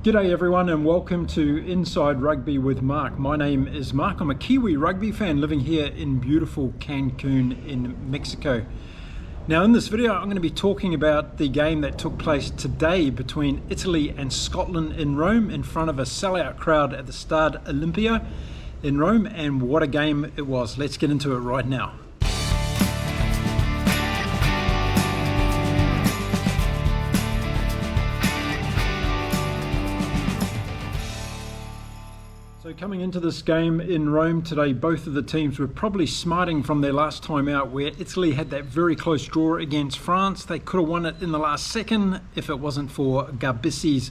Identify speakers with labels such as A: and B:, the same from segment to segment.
A: G'day everyone and welcome to Inside Rugby with Mark. My name is Mark. I'm a Kiwi rugby fan living here in beautiful Cancun in Mexico. Now in this video I'm going to be talking about the game that took place today between Italy and Scotland in Rome in front of a sellout crowd at the Stade Olympia in Rome, and what a game it was. Let's get into it right now. So coming into this game in Rome today, both of the teams were probably smarting from their last time out, where Italy had that very close draw against France. They could have won it in the last second if it wasn't for Garisi's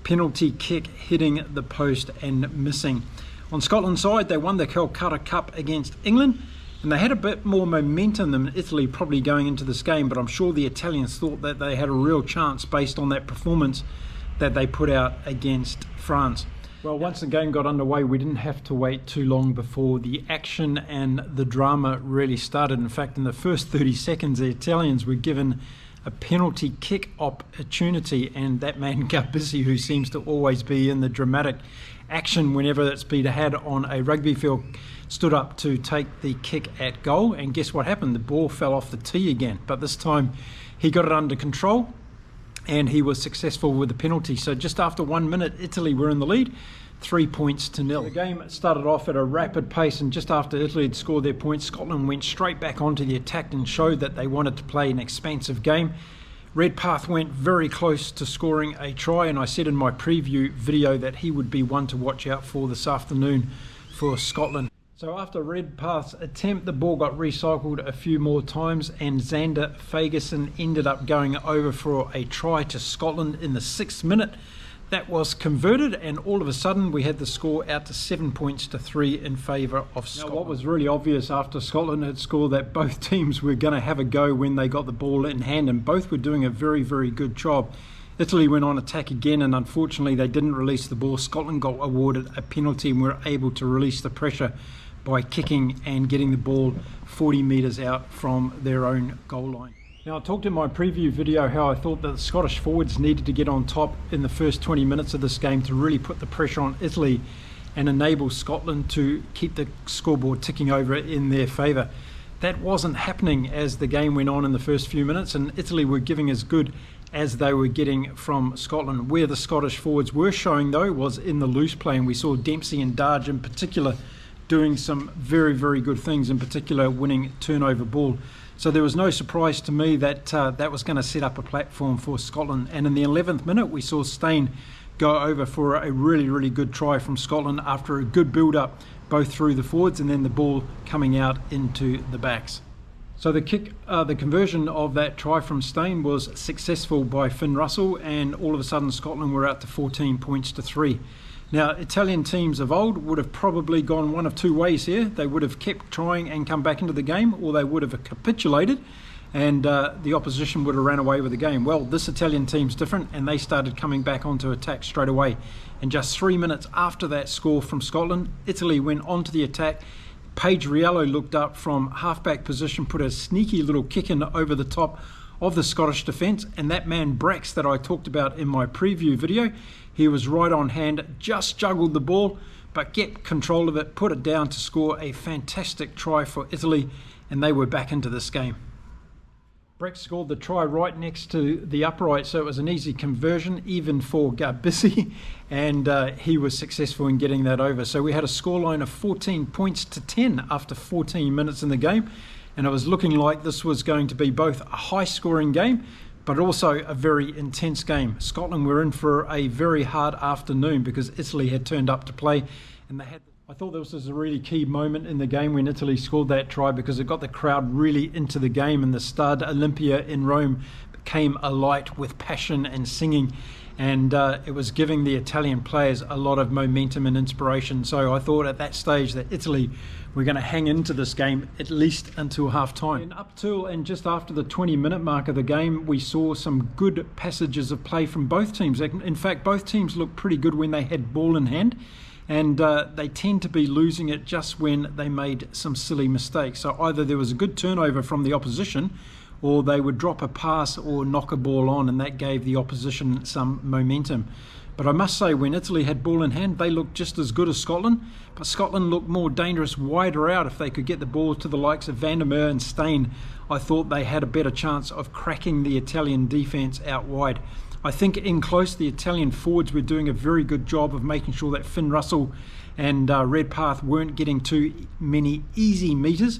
A: penalty kick hitting the post and missing. On Scotland's side, they won the Calcutta Cup against England, and they had a bit more momentum than Italy probably going into this game, but I'm sure the Italians thought that they had a real chance based on that performance that they put out against France. Well, once the game got underway, we didn't have to wait too long before the action and the drama really started. In fact, in the first 30 seconds, the Italians were given a penalty kick opportunity, and that man Garisi, who seems to always be in the dramatic action whenever it's been had on a rugby field, stood up to take the kick at goal, and guess what happened? The ball fell off the tee again, but this time he got it under control and he was successful with the penalty. So just after 1 minute, Italy were in the lead, 3 points to nil. The game started off at a rapid pace, and just after Italy had scored their points, Scotland went straight back onto the attack and showed that they wanted to play an expansive game. Redpath went very close to scoring a try, and I said in my preview video that he would be one to watch out for this afternoon for Scotland. So after Redpath's attempt, the ball got recycled a few more times, and Xander Fagerson ended up going over for a try to Scotland in the 6th minute. That was converted, and all of a sudden we had the score out to 7 points to 3 in favour of Scotland. Now, what was really obvious after Scotland had scored, that both teams were going to have a go when they got the ball in hand, and both were doing a very, very good job. Italy went on attack again, and unfortunately they didn't release the ball. Scotland got awarded a penalty and were able to release the pressure by kicking and getting the ball 40 metres out from their own goal line. Now, I talked in my preview video how I thought that the Scottish forwards needed to get on top in the first 20 minutes of this game to really put the pressure on Italy and enable Scotland to keep the scoreboard ticking over in their favour. That wasn't happening as the game went on in the first few minutes, and Italy were giving as good as they were getting from Scotland. Where the Scottish forwards were showing though was in the loose play, and we saw Dempsey and Darge in particular doing some very, very good things, in particular winning turnover ball. So there was no surprise to me that that was going to set up a platform for Scotland. And in the 11th minute, we saw Steyn go over for a really, really good try from Scotland after a good build-up, both through the forwards and then the ball coming out into the backs. So the conversion of that try from Steyn was successful by Finn Russell, and all of a sudden Scotland were out to 14 points to 3. Now, Italian teams of old would have probably gone one of two ways here. They would have kept trying and come back into the game, or they would have capitulated and the opposition would have ran away with the game. Well, this Italian team's different, and they started coming back onto attack straight away. And just 3 minutes after that score from Scotland, Italy went onto the attack. Paige Riello looked up from halfback position, put a sneaky little kick in over the top of the Scottish defence, and that man Brax that I talked about in my preview video, he was right on hand, just juggled the ball, but get control of it, put it down to score a fantastic try for Italy, and they were back into this game. Brax scored the try right next to the upright, so it was an easy conversion, even for Garisi, and he was successful in getting that over. So we had a scoreline of 14 points to 10 after 14 minutes in the game, and it was looking like this was going to be both a high-scoring game, but also a very intense game. Scotland were in for a very hard afternoon because Italy had turned up to play, and I thought this was a really key moment in the game when Italy scored that try, because it got the crowd really into the game, and the Stade Olympia in Rome became alight with passion and singing, and it was giving the Italian players a lot of momentum and inspiration. So I thought at that stage that Italy were going to hang into this game at least until half time. And up till and just after the 20-minute mark of the game, we saw some good passages of play from both teams. In fact, both teams looked pretty good when they had ball in hand, and they tend to be losing it just when they made some silly mistakes. So either there was a good turnover from the opposition, or they would drop a pass or knock a ball on, and that gave the opposition some momentum. But I must say, when Italy had ball in hand, they looked just as good as Scotland. But Scotland looked more dangerous wider out. If they could get the ball to the likes of Van der Merwe and Steyn, I thought they had a better chance of cracking the Italian defence out wide. I think in close, the Italian forwards were doing a very good job of making sure that Finn Russell and Redpath weren't getting too many easy metres.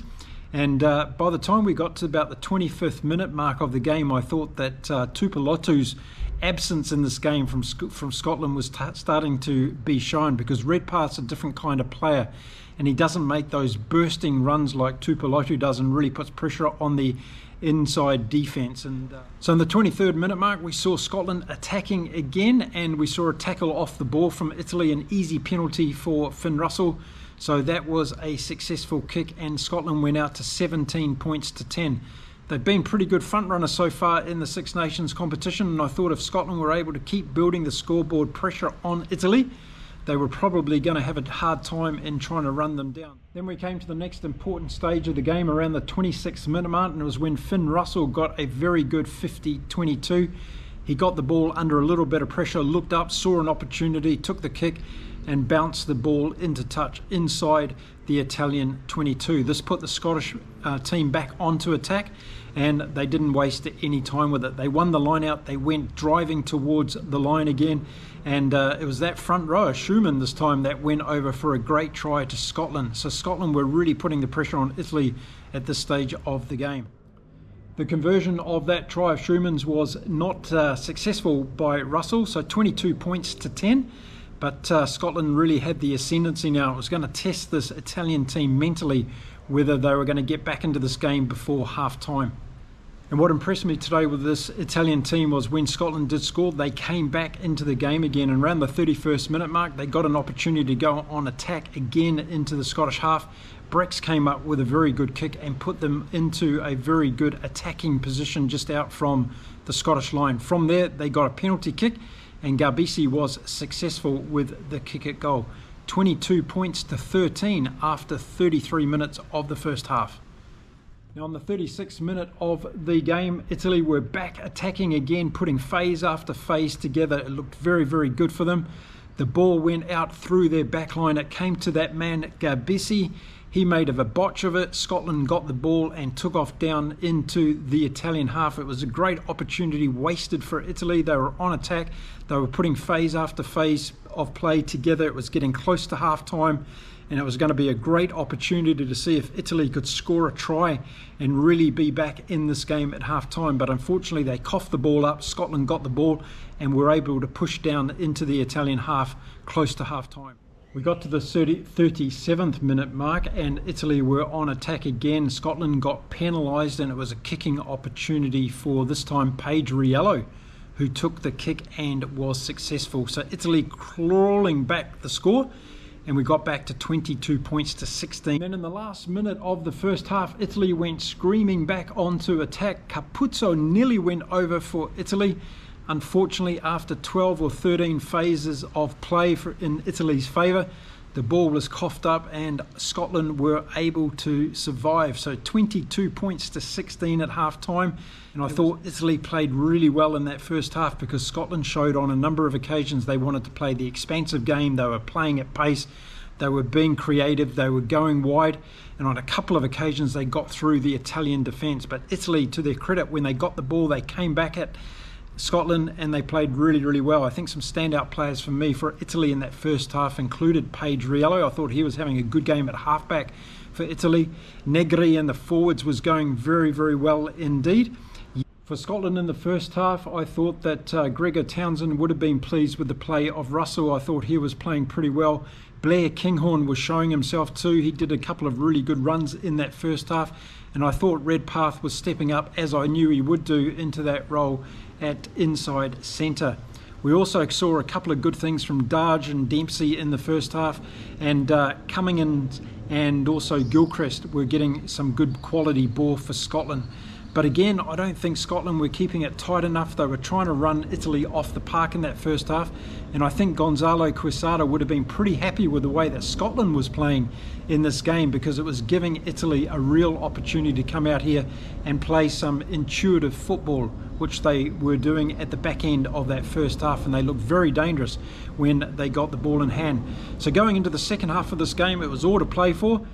A: And by the time we got to about the 25th minute mark of the game, I thought that Tuipulotu's absence in this game from Scotland was starting to be shown, because Redpath's a different kind of player and he doesn't make those bursting runs like Tuipulotu does and really puts pressure on the inside defence. And so in the 23rd minute mark, we saw Scotland attacking again, and we saw a tackle off the ball from Italy, an easy penalty for Finn Russell. So that was a successful kick, and Scotland went out to 17 points to 10. They've been pretty good front runners so far in the Six Nations competition, and I thought if Scotland were able to keep building the scoreboard pressure on Italy, they were probably going to have a hard time in trying to run them down. Then we came to the next important stage of the game around the 26th minute mark, and it was when Finn Russell got a very good 50-22. He got the ball under a little bit of pressure, looked up, saw an opportunity, took the kick and bounced the ball into touch inside the Italian 22. This put the Scottish team back onto attack, and they didn't waste any time with it. They won the line out, they went driving towards the line again, and it was that front rower, Schumann this time, that went over for a great try to Scotland. So Scotland were really putting the pressure on Italy at this stage of the game. The conversion of that try of Schumann's was not successful by Russell, so 22 points to 10. But Scotland really had the ascendancy now. It was going to test this Italian team mentally, whether they were going to get back into this game before half-time. And what impressed me today with this Italian team was when Scotland did score, they came back into the game again. And around the 31st minute mark, they got an opportunity to go on attack again into the Scottish half. Brex came up with a very good kick and put them into a very good attacking position just out from the Scottish line. From there, they got a penalty kick, and Garisi was successful with the kick at goal. 22 points to 13 after 33 minutes of the first half. Now on the 36th minute of the game, Italy were back attacking again, putting phase after phase together. It looked very, very good for them. The ball went out through their backline. It came to that man, Garisi. He made a botch of it. Scotland got the ball and took off down into the Italian half. It was a great opportunity wasted for Italy. They were on attack. They were putting phase after phase of play together. It was getting close to half time, and it was going to be a great opportunity to see if Italy could score a try and really be back in this game at half time. But unfortunately, they coughed the ball up. Scotland got the ball and were able to push down into the Italian half close to half time. We got to the 37th minute mark and Italy were on attack again. Scotland got penalised, and it was a kicking opportunity for, this time, Paige Riello, who took the kick and was successful. So Italy crawling back the score, and we got back to 22 points to 16. Then in the last minute of the first half, Italy went screaming back onto attack. Capuzzo nearly went over for Italy. Unfortunately, after 12 or 13 phases of play in Italy's favour, the ball was coughed up and Scotland were able to survive. So 22 points to 16 at half time. And I thought Italy played really well in that first half, because Scotland showed on a number of occasions they wanted to play the expansive game. They were playing at pace. They were being creative. They were going wide. And on a couple of occasions, they got through the Italian defence. But Italy, to their credit, when they got the ball, they came back at Scotland and they played really, really well. I think some standout players for me for Italy in that first half included Paige Riello. I thought he was having a good game at halfback for Italy. Negri and the forwards was going very, very well indeed. For Scotland in the first half, I thought that Gregor Townsend would have been pleased with the play of Russell. I thought he was playing pretty well. Blair Kinghorn was showing himself too. He did a couple of really good runs in that first half, and I thought Redpath was stepping up, as I knew he would do, into that role at inside centre. We also saw a couple of good things from Darge and Dempsey in the first half, and Cumming and also Gilchrist were getting some good quality ball for Scotland. But again, I don't think Scotland were keeping it tight enough. They were trying to run Italy off the park in that first half. And I think Gonzalo Quesada would have been pretty happy with the way that Scotland was playing in this game, because it was giving Italy a real opportunity to come out here and play some intuitive football, which they were doing at the back end of that first half, and they looked very dangerous when they got the ball in hand. So going into the second half of this game, it was all to play for.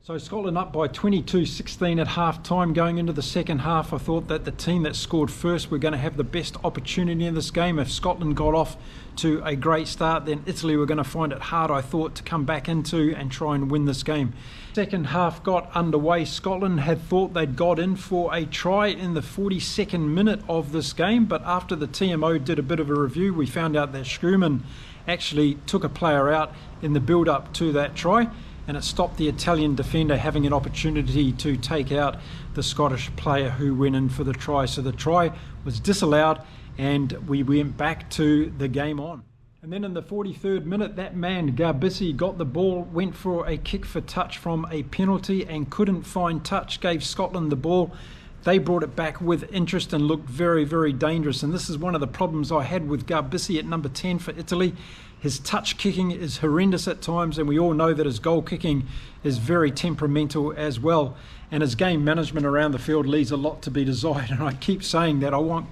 A: So Scotland up by 22-16 at half time. Going into the second half, I thought that the team that scored first were going to have the best opportunity in this game. If Scotland got off to a great start, then Italy were going to find it hard, I thought, to come back into and try and win this game. Second half got underway. Scotland had thought they'd got in for a try in the 42nd minute of this game, but after the TMO did a bit of a review, we found out that Schumann actually took a player out in the build-up to that try, and it stopped the Italian defender having an opportunity to take out the Scottish player who went in for the try. So the try was disallowed, and we went back to the game on. And then in the 43rd minute, that man Garisi got the ball, went for a kick for touch from a penalty and couldn't find touch, gave Scotland the ball. They brought it back with interest and looked very, very dangerous. And this is one of the problems I had with Garisi at number 10 for Italy. His touch kicking is horrendous at times, and we all know that his goal kicking is very temperamental as well. And his game management around the field leaves a lot to be desired. And I keep saying that I want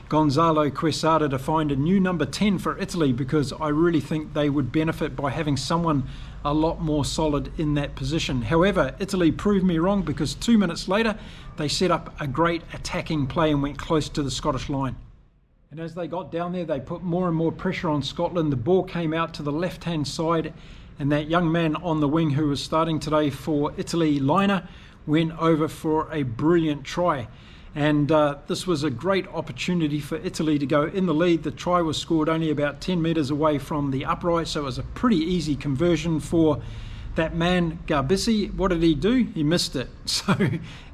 A: Gonzalo Quesada to find a new number 10 for Italy, because I really think they would benefit by having someone a lot more solid in that position. However, Italy proved me wrong, because 2 minutes later they set up a great attacking play and went close to the Scottish line. And as they got down there, they put more and more pressure on Scotland. The ball came out to the left-hand side, and that young man on the wing who was starting today for Italy, Liner, went over for a brilliant try. And this was a great opportunity for Italy to go in the lead. The try was scored only about 10 metres away from the upright, so it was a pretty easy conversion for that man Garisi. What did he do? He missed it. So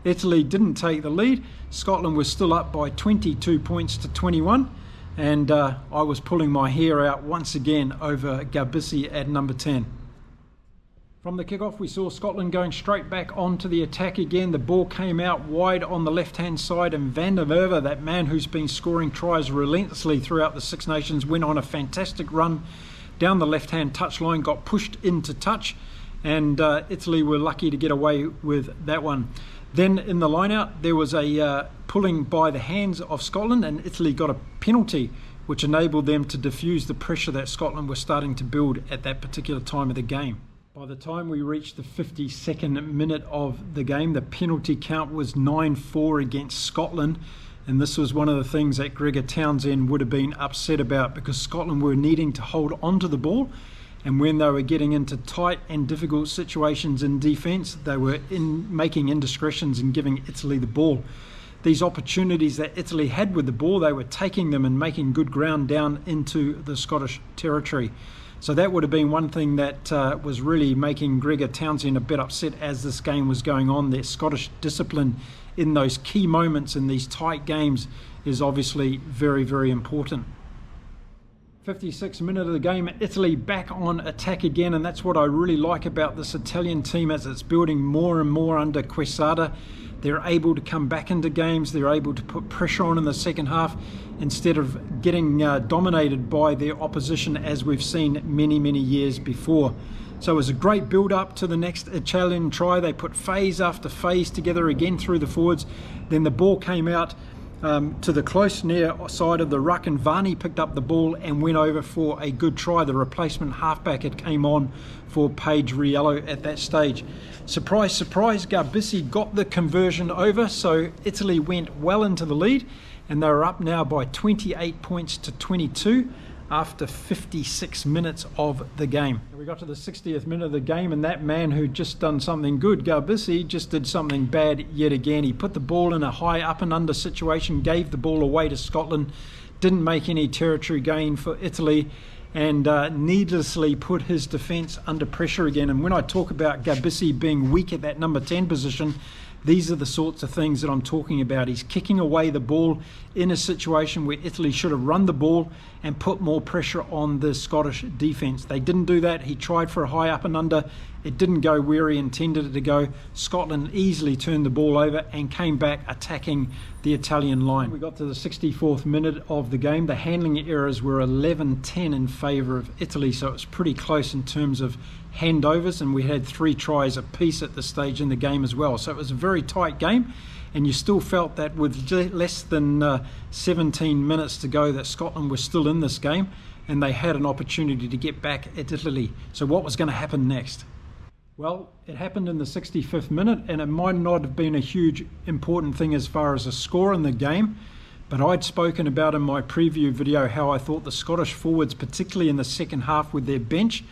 A: Italy didn't take the lead. Scotland was still up by 22 points to 21, and I was pulling my hair out once again over Garisi at number 10. From the kickoff, we saw Scotland going straight back onto the attack again. The ball came out wide on the left-hand side, and Van der Merwe, that man who's been scoring tries relentlessly throughout the Six Nations, went on a fantastic run down the left-hand touchline, got pushed into touch, and Italy were lucky to get away with that one. Then in the line-out, there was a pulling by the hands of Scotland, and Italy got a penalty, which enabled them to diffuse the pressure that Scotland were starting to build at that particular time of the game. By the time we reached the 52nd minute of the game, the penalty count was 9-4 against Scotland, and this was one of the things that Gregor Townsend would have been upset about, because Scotland were needing to hold onto the ball, and when they were getting into tight and difficult situations in defence, they were making indiscretions and giving Italy the ball. These opportunities that Italy had with the ball, they were taking them and making good ground down into the Scottish territory. So that would have been one thing that was really making Gregor Townsend a bit upset as this game was going on. Their Scottish discipline in those key moments in these tight games is obviously very, very important. 56th minute of the game, Italy back on attack again, and that's what I really like about this Italian team as it's building more and more under Quesada. They're able to come back into games, they're able to put pressure on in the second half instead of getting dominated by their opposition as we've seen many, many years before. So it was a great build-up to the next Italian try. They put phase after phase together again through the forwards. Then the ball came out to the close near side of the ruck, and Varney picked up the ball and went over for a good try. The replacement halfback had came on for Paige Riello at that stage. Surprise, surprise, Garisi got the conversion over, so Italy went well into the lead, and they were up now by 28 points to 22 after 56 minutes of the game. We got to the 60th minute of the game, and that man who'd just done something good, Garisi, just did something bad yet again. He put the ball in a high up and under situation, gave the ball away to Scotland, didn't make any territory gain for Italy, and needlessly put his defence under pressure again. And when I talk about Garisi being weak at that number 10 position, these are the sorts of things that I'm talking about. He's kicking away the ball in a situation where Italy should have run the ball and put more pressure on the Scottish defence. They didn't do that. He tried for a high up and under, It didn't go where he intended it to go. Scotland easily turned the ball over and came back attacking the Italian line. We got to the 64th minute of the game. The handling errors were 11-10 in favour of Italy, so it was pretty close in terms of handovers, and we had 3 tries apiece at this stage in the game as well. So it was a very tight game, and you still felt that with less than 17 minutes to go that Scotland was still in this game, and they had an opportunity to get back at Italy. So what was going to happen next? Well, it happened in the 65th minute, and it might not have been a huge important thing as far as a score in the game, but I'd spoken about in my preview video how I thought the Scottish forwards, particularly in the second half with their bench,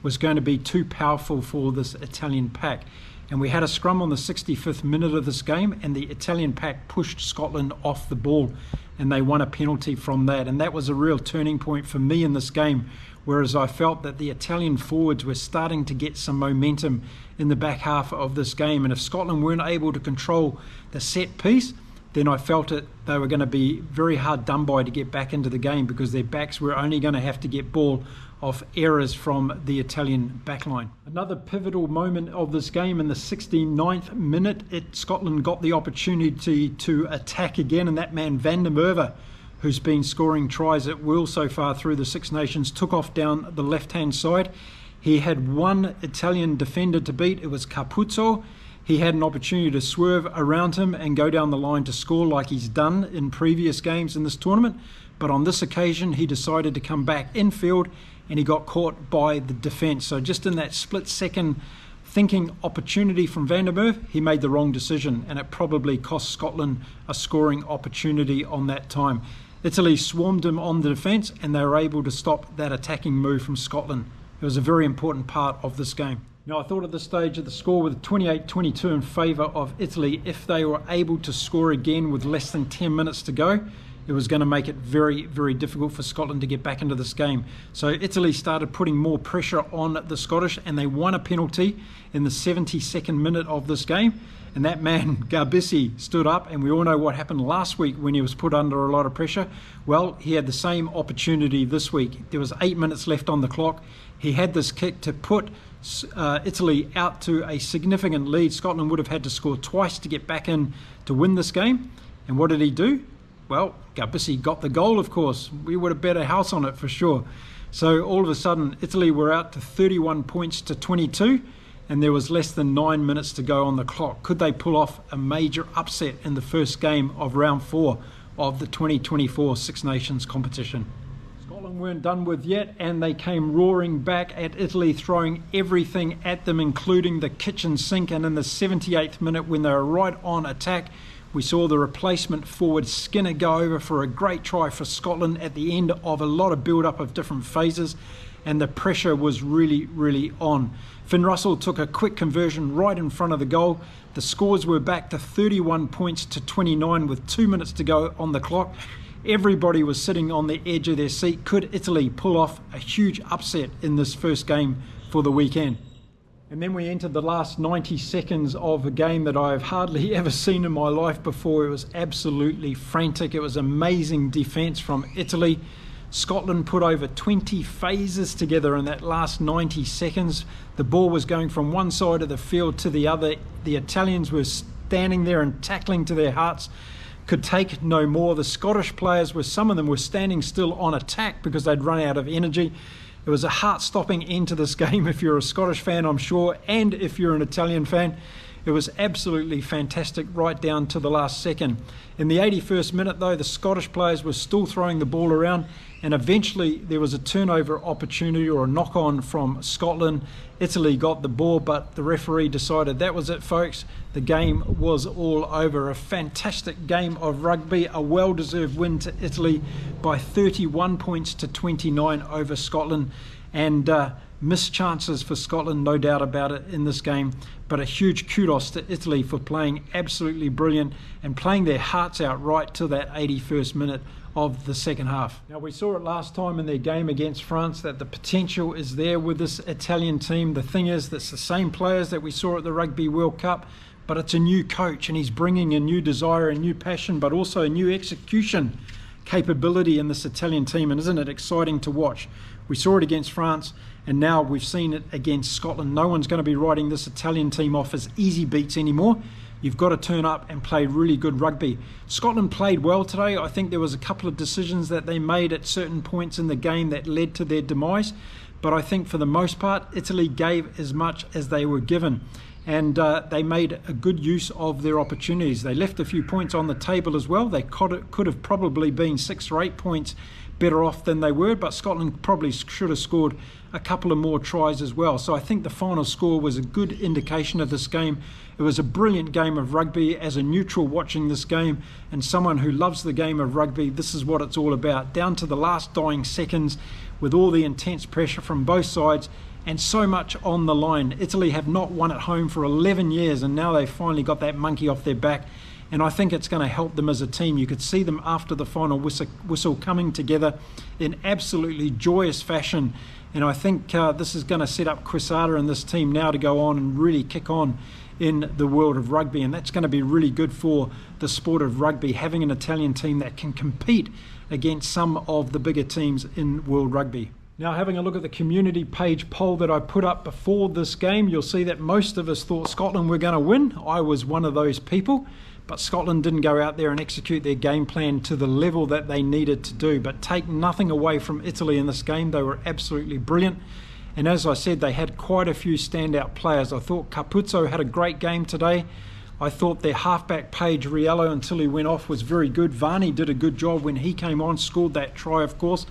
A: was going to be too powerful for this Italian pack. And we had a scrum on the 65th minute of this game, and the Italian pack pushed Scotland off the ball, and they won a penalty from that. And that was a real turning point for me in this game, whereas I felt that the Italian forwards were starting to get some momentum in the back half of this game. And if Scotland weren't able to control the set piece, then I felt it they were going to be very hard done by to get back into the game, because their backs were only going to have to get ball off errors from the Italian backline. Another pivotal moment of this game in the 69th minute, Scotland got the opportunity to attack again, and that man Van der Merwe, who's been scoring tries at will so far through the Six Nations, took off down the left-hand side. He had one Italian defender to beat. It was Capuzzo. He had an opportunity to swerve around him and go down the line to score like he's done in previous games in this tournament. But on this occasion, he decided to come back infield, and he got caught by the defence. So just in that split-second thinking opportunity from Van der Merwe, he made the wrong decision, and it probably cost Scotland a scoring opportunity on that time. Italy swarmed him on the defence, and they were able to stop that attacking move from Scotland. It was a very important part of this game. Now, I thought at this stage of the score with 28-22 in favour of Italy, if they were able to score again with less than 10 minutes to go, it was going to make it very, very difficult for Scotland to get back into this game. So Italy started putting more pressure on the Scottish, and they won a penalty in the 72nd minute of this game. And that man, Garisi, stood up, and we all know what happened last week when he was put under a lot of pressure. Well, he had the same opportunity this week. There was 8 minutes left on the clock. He had this kick to put Italy out to a significant lead. Scotland would have had to score twice to get back in to win this game. And what did he do? Well, Garisi got the goal, of course. We would have bet a house on it for sure. So all of a sudden, Italy were out to 31 points to 22, and there was less than 9 minutes to go on the clock. Could they pull off a major upset in the first game of round 4 of the 2024 Six Nations competition? Scotland weren't done with yet, and they came roaring back at Italy, throwing everything at them, including the kitchen sink. And in the 78th minute, when they were right on attack, we saw the replacement forward Skinner go over for a great try for Scotland at the end of a lot of build-up of different phases, and the pressure was really, really on. Finn Russell took a quick conversion right in front of the goal. The scores were back to 31 points to 29 with 2 minutes to go on the clock. Everybody was sitting on the edge of their seat. Could Italy pull off a huge upset in this first game for the weekend? And then we entered the last 90 seconds of a game that I've hardly ever seen in my life before. It was absolutely frantic. It was amazing defence from Italy. Scotland put over 20 phases together in that last 90 seconds. The ball was going from one side of the field to the other. The Italians were standing there and tackling to their hearts, could take no more. The Scottish players some of them were standing still on attack because they'd run out of energy. It was a heart-stopping end to this game if you're a Scottish fan, I'm sure, and if you're an Italian fan. It was absolutely fantastic right down to the last second. In the 81st minute, though, the Scottish players were still throwing the ball around, and eventually there was a turnover opportunity or a knock-on from Scotland. Italy got the ball, but the referee decided that was it, folks. The game was all over. A fantastic game of rugby, a well-deserved win to Italy by 31 points to 29 over Scotland, and missed chances for Scotland, no doubt about it, in this game. But a huge kudos to Italy for playing absolutely brilliant and playing their hearts out right till that 81st minute of the second half. Now, we saw it last time in their game against France that the potential is there with this Italian team. The thing is, that's the same players that we saw at the Rugby World Cup, but it's a new coach, and he's bringing a new desire, a new passion, but also a new execution capability in this Italian team, and isn't it exciting to watch? We saw it against France, and now we've seen it against Scotland. No one's going to be writing this Italian team off as easy beats anymore. You've got to turn up and play really good rugby. Scotland played well today. I think there was a couple of decisions that they made at certain points in the game that led to their demise, but I think for the most part, Italy gave as much as they were given. And they made a good use of their opportunities. They left a few points on the table as well. They could have probably been 6 or 8 points better off than they were, but Scotland probably should have scored a couple of more tries as well. So I think the final score was a good indication of this game. It was a brilliant game of rugby. As a neutral watching this game and someone who loves the game of rugby, this is what it's all about. Down to the last dying seconds with all the intense pressure from both sides and so much on the line. Italy have not won at home for 11 years, and now they've finally got that monkey off their back, and I think it's going to help them as a team. You could see them after the final whistle coming together in absolutely joyous fashion, and I think this is going to set up Quesada and this team now to go on and really kick on in the world of rugby, and that's going to be really good for the sport of rugby, having an Italian team that can compete against some of the bigger teams in world rugby. Now, having a look at the community page poll that I put up before this game, you'll see that most of us thought Scotland were going to win. I was one of those people, but Scotland didn't go out there and execute their game plan to the level that they needed to do. But take nothing away from Italy in this game. They were absolutely brilliant. And as I said, they had quite a few standout players. I thought Capuzzo had a great game today. I thought their halfback Paige Riello, until he went off, was very good. Varney did a good job when he came on, scored that try, of course.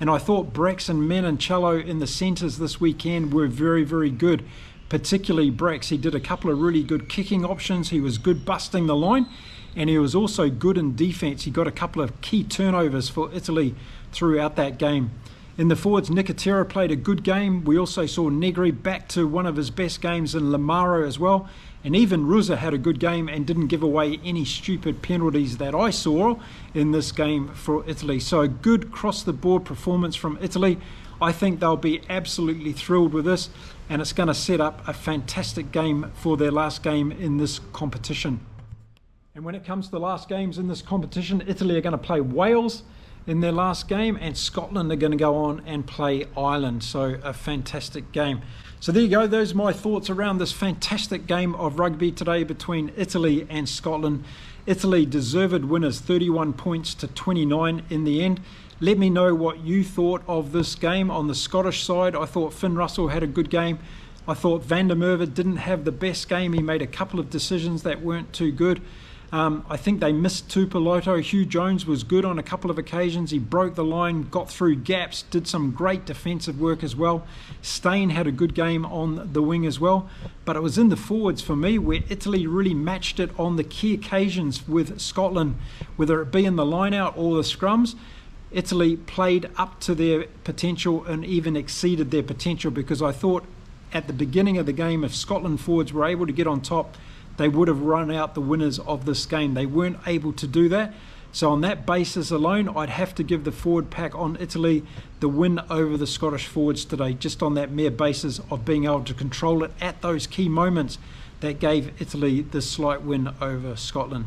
A: And I thought Brex and Menoncello in the centres this weekend were very, very good. Particularly Brex. He did a couple of really good kicking options. He was good busting the line. And he was also good in defence. He got a couple of key turnovers for Italy throughout that game. In the forwards, Nicotera played a good game. We also saw Negri back to one of his best games in Lamaro as well. And even Ruza had a good game and didn't give away any stupid penalties that I saw in this game for Italy. So a good cross-the-board performance from Italy. I think they'll be absolutely thrilled with this, and it's going to set up a fantastic game for their last game in this competition. And when it comes to the last games in this competition, Italy are going to play Wales in their last game, and Scotland are going to go on and play Ireland. So a fantastic game. So there you go. Those are my thoughts around this fantastic game of rugby today between Italy and Scotland. Italy deserved winners, 31 points to 29 in the end. Let me know what you thought of this game. On the Scottish side, I thought Finn Russell had a good game. I thought Van der Merwe didn't have the best game. He made a couple of decisions that weren't too good. I think they missed Tupeloto. Hugh Jones was good on a couple of occasions. He broke the line, got through gaps, did some great defensive work as well. Steyn had a good game on the wing as well. But it was in the forwards for me where Italy really matched it on the key occasions with Scotland, whether it be in the line-out or the scrums. Italy played up to their potential and even exceeded their potential, because I thought at the beginning of the game, if Scotland forwards were able to get on top, they would have run out the winners of this game. They weren't able to do that. So on that basis alone, I'd have to give the forward pack on Italy the win over the Scottish forwards today, just on that mere basis of being able to control it at those key moments that gave Italy the slight win over Scotland.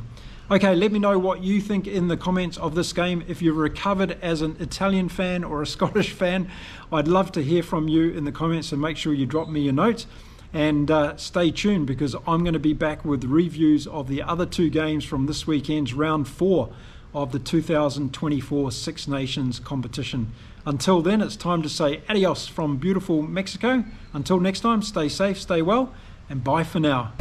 A: Okay, let me know what you think in the comments of this game. If you've recovered as an Italian fan or a Scottish fan, I'd love to hear from you in the comments, so make sure you drop me your notes. And stay tuned, because I'm going to be back with reviews of the other two games from this weekend's round 4 of the 2024 Six Nations competition. Until then, it's time to say adios from beautiful Mexico. Until next time, stay safe, stay well, and bye for now.